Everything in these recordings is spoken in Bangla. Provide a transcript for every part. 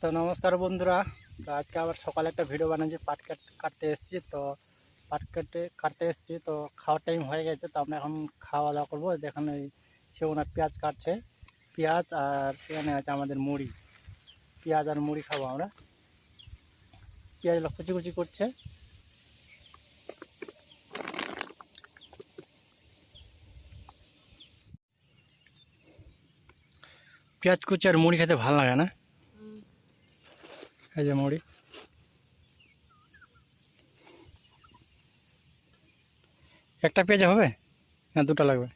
তো নমস্কার বন্ধুরা। তো আজকে আবার সকালে একটা ভিডিও বানাচ্ছি। পাট কাটতে এসেছি। তো পাট কাটতে এসেছি, তো খাওয়ার টাইম হয়ে গেছে। তো আমরা এখন খাওয়া দাওয়া করবো। দেখুন ওই সে ওনার পেঁয়াজ কাটছে, পেঁয়াজ আর এখানে আছে আমাদের মুড়ি। পেঁয়াজ আর মুড়ি খাবো আমরা। পেঁয়াজ কুচি কুচি করছে। পেঁয়াজ কুচি আর মুড়ি খেতে ভালো লাগে না? এই যে মুড়ি। একটা পেঁয়াজ হবে না দুটো লাগবে?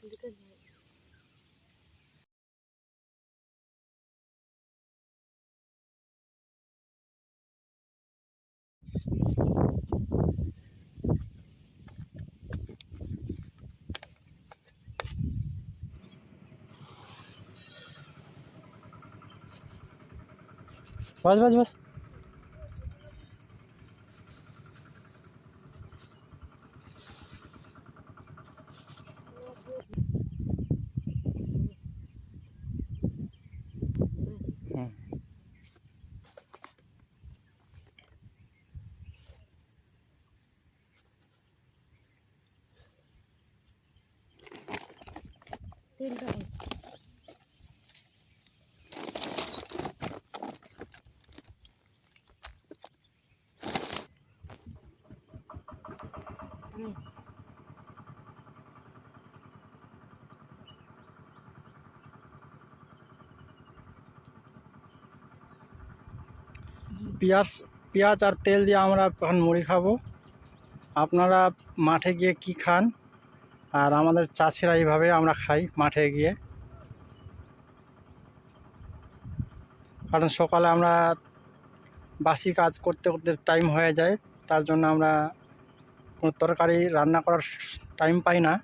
बस बस बस। পেঁয়াজ আর তেল দিয়ে আমরা এখন মুড়ি খাবো। আপনারা মাঠে গিয়ে কি খান? আর আমাদের চাষিরা এইভাবে আমরা খাই মাঠে গিয়ে। কারণ সকালে আমরা বাসি কাজ করতে করতে টাইম হয়ে যায়, তার জন্য আমরা কোনো তরকারি রান্না করার টাইম পাই না।